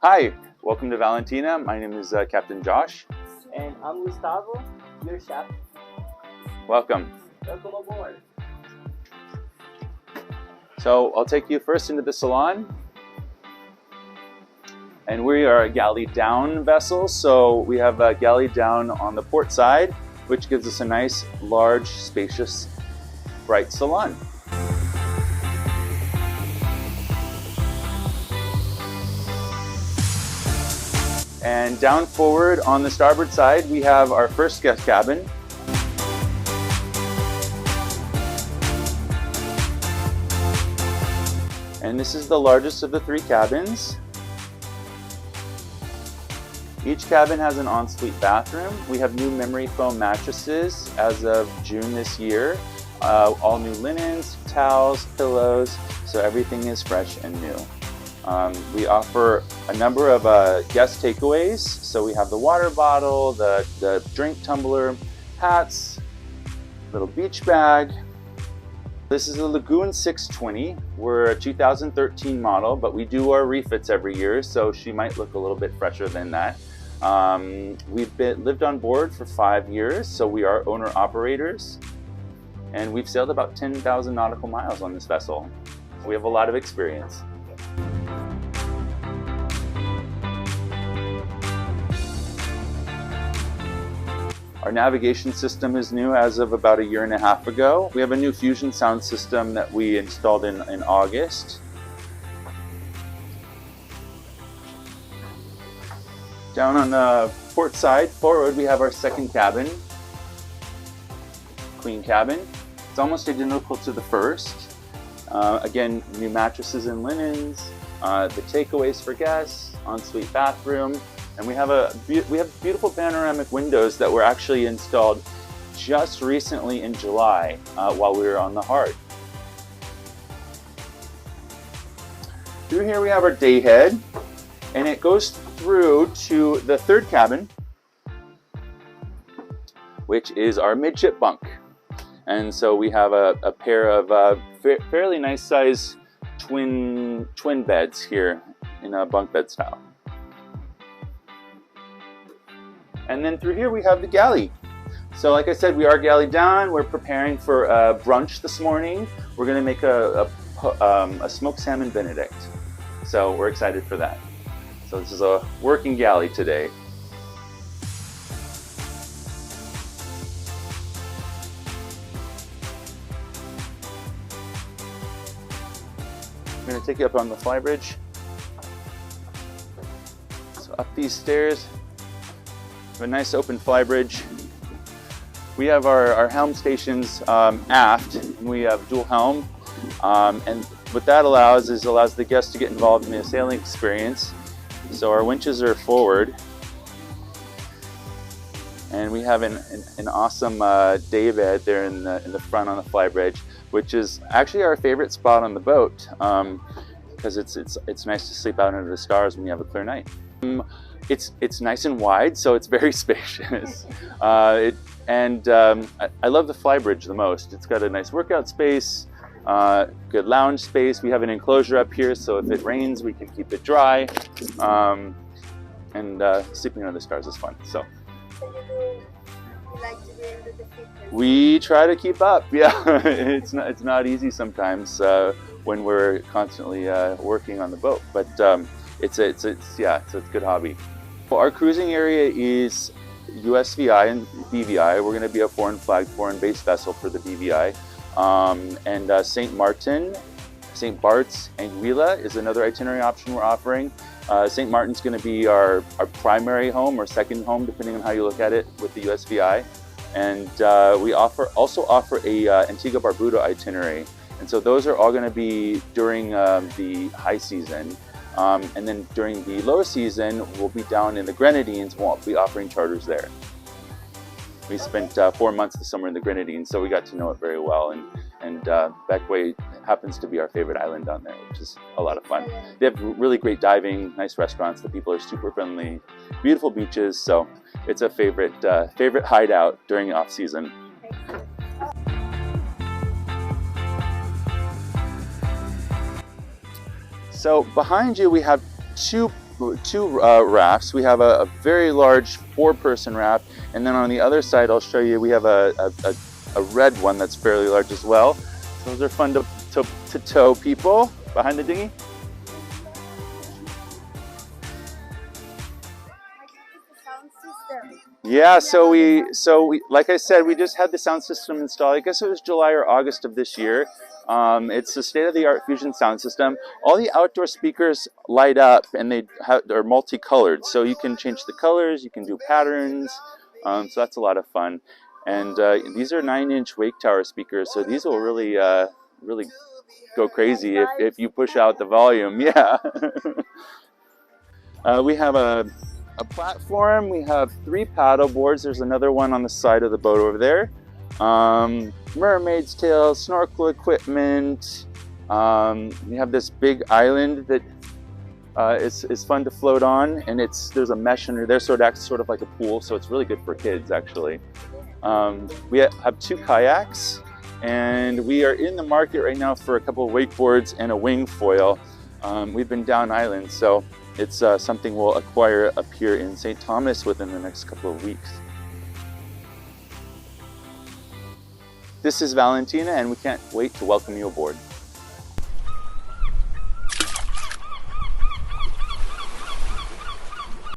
Hi, welcome to Valentina. My name is Captain Josh. And I'm Gustavo, your chef. Welcome. Welcome aboard. So I'll take you first into the salon. And we are a galley down vessel, so we have a galley down on the port side, which gives us a nice, large, spacious, bright salon. And down forward on the starboard side, we have our first guest cabin. And this is the largest of the three cabins. Each cabin has an ensuite bathroom. We have new memory foam mattresses as of June this year. All new linens, towels, pillows, so everything is fresh and new. We offer a number of guest takeaways. So we have the water bottle, the drink tumbler, hats, little beach bag. This is a Lagoon 620. We're a 2013 model, but we do our refits every year, so she might look a little bit fresher than that. We've lived on board for 5 years, so we are owner-operators, and we've sailed about 10,000 nautical miles on this vessel. We have a lot of experience. Our navigation system is new as of about 1.5 years ago. We have a new fusion sound system that we installed in August. Down on the port side, forward, we have our second cabin, queen cabin. It's almost identical to the first. Again, new mattresses and linens, the takeaways for guests, ensuite bathroom, and we have beautiful panoramic windows that were actually installed just recently in July while we were on the Heart. Through here we have our day head, and it goes through to the third cabin, which is our midship bunk. And so we have a pair of fairly nice size twin beds here in a bunk bed style. And then through here we have the galley. So like I said, we are galley down. We're preparing for brunch this morning. We're gonna make a smoked salmon Benedict. So we're excited for that. So this is a working galley today. I'm gonna take you up on the Flybridge. So up these stairs, we have a nice open Flybridge. We have our helm stations aft, and we have dual helm. And what that allows the guests to get involved in the sailing experience. So our winches are forward, and we have an awesome day bed there in the front on the Flybridge, which is actually our favorite spot on the boat because it's nice to sleep out under the stars when you have a clear night. It's nice and wide, so it's very spacious. I love the Flybridge the most. It's got a nice workout space, good lounge space. We have an enclosure up here, so if it rains, we can keep it dry. Sleeping under the stars is fun. So we try to keep up. Yeah, it's not easy sometimes when we're constantly working on the boat, but it's a good hobby. Well, our cruising area is USVI and BVI. We're going to be a foreign base vessel for the BVI. St. Martin, St. Barths and Anguila is another itinerary option we're offering. St. Martin's going to be our primary home or second home, depending on how you look at it, with the USVI. And we also offer a Antigua Barbuda itinerary. And so those are all going to be during the high season. And then during the low season, we'll be down in the Grenadines. We'll be offering charters there. We spent 4 months this summer in the Grenadines, so we got to know it very well. And Beckway happens to be our favorite island down there, which is a lot of fun. They have really great diving, nice restaurants. The people are super friendly, beautiful beaches. So it's a favorite hideout during off season. So behind you, we have two two rafts. We have a very large 4-person raft, and then on the other side I'll show you we have a red one that's fairly large as well. So those are fun to tow people behind the dinghy. Yeah, so we like I said, we just had the sound system installed. I guess it was July or August of this year. It's a state-of-the-art fusion sound system. All the outdoor speakers light up, and they're multicolored, so you can change the colors, you can do patterns. So that's a lot of fun. And these are 9-inch wake tower speakers, so these will really really go crazy if you push out the volume. Yeah. We have a platform. We have 3 paddle boards. There's another one on the side of the boat over there. Mermaid's tail, snorkel equipment. We have this big island that is fun to float on, and there's a mesh under there, so it acts sort of like a pool. So it's really good for kids, actually. We have 2 kayaks, and we are in the market right now for a couple of wakeboards and a wing foil. We've been down island, so it's something we'll acquire up here in St. Thomas within the next couple of weeks. This is Valentina, and we can't wait to welcome you aboard.